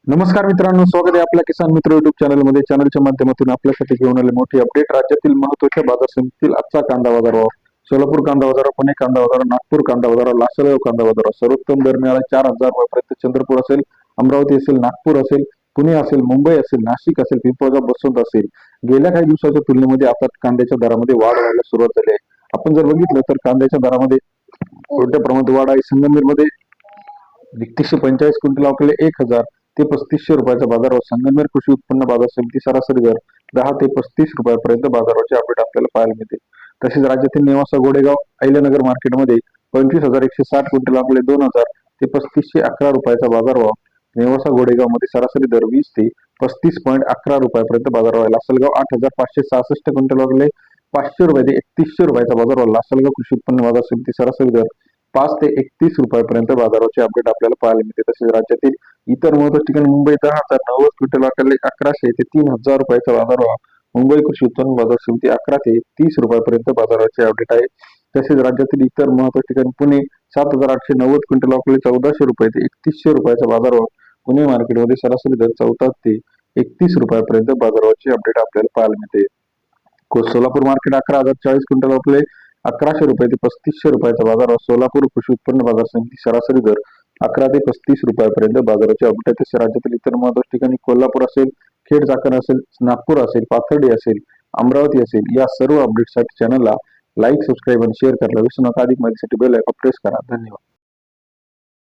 नमस्कार मित्रांनो, स्वागत आहे आपल्या किसान मित्र युट्यूब चॅनलमध्ये. चॅनलच्या माध्यमातून आपल्यासाठी घेऊन आले मोठी अपडेट. राज्यातील महत्त्वाच्या बाजार समितीतील आजचा कांदा बाजार भाव. सोलापूर कांदा बाजार, पुणे कांदा बाजार, नागपूर कांदा बाजार, लासलगाव कांदा बाजार. सर्वोत्तम दर मिळाला 4,000 रुपयापर्यंत. चंद्रपूर असेल, अमरावती असेल, नागपूर असेल, पुणे असेल, मुंबई असेल, नाशिक असेल, पिंपळगाव, बसवंत असेल. गेल्या काही दिवसाच्या तुलनेमध्ये आता कांद्याच्या दरामध्ये वाढ व्हायला सुरुवात झाली आहे. आपण जर बघितलं तर कांद्याच्या दरामध्ये मोठ्या प्रमाणात वाढ आहे. संगमनेरमध्ये 3145 क्विंटल आपले 1,000 ते 3500 रुपयाचा बाजारावर. संगमनेर कृषी उत्पन्न बाजार समिती सरासरी दर 10 ते 35 रुपयापर्यंत बाजाराचे अपडेट आपल्याला पाहायला मिळते. तसेच राज्यातील नेवासा, गोडेगाव, अहिल्यानगर मार्केटमध्ये 25,160 क्विंटल आपले 2,000 ते 3511 रुपयाचा बाजारभाव. नेवासा, गोडेगाव मध्ये सरासरी दर 20 ते 35.11 रुपयापर्यंत बाजारभाव आहे. लासलगाव 8,566 क्विंटल आपले 500 रुपये ते 3100 रुपयाचा बाजारभाव. लासलगाव कृषी उत्पन्न बाजार समिती सरासरी दर 5 ते 31 रुपयापर्यंत बाजाराचे अपडेट आपल्याला पाहायला मिळते. तसेच राज्यातील इतर महत्त्वाच्या ठिकाणी मुंबई 10,090 क्विंटल वाटायला 1100 ते 3,000 रुपयाचा बाजारभाव. मुंबई कृषी उत्पन्न बाजार समिती 11 ते 30 रुपयापर्यंत बाजाराचे अपडेट आहे. तसेच राज्यातील इतर महत्त्वाच्या ठिकाणी पुणे 7,890 क्विंटल वाटायला 1,400 रुपये ते 3100 रुपयाचा बाजारभाव. पुणे मार्केटमध्ये सरासरी दर 14 ते 31 रुपयापर्यंत बाजाराचे अपडेट आपल्याला पाहायला मिळते. सोलापूर मार्केट 11,040 क्विंटल आपले 1100 रुपये ते 3500 रुपयाचा बाजार. सोलापूर कृषी उत्पन्न बाजार समिती सरासरी दर 11 ते 35 रुपयापर्यंत बाजाराचे अपडेट. तसे राज्यातील इतर महत्त्वाच्या ठिकाणी कोल्हापूर असेल, खेड, चाकण असेल, नागपूर असेल, पाथर्डी असेल, अमरावती असेल, या सर्व अपडेटसाठी चॅनलला लाईक, सबस्क्राईब आणि शेअर करायला विसरू नका. अधिक माहितीसाठी बेल आयकॉन प्रेस करा. धन्यवाद.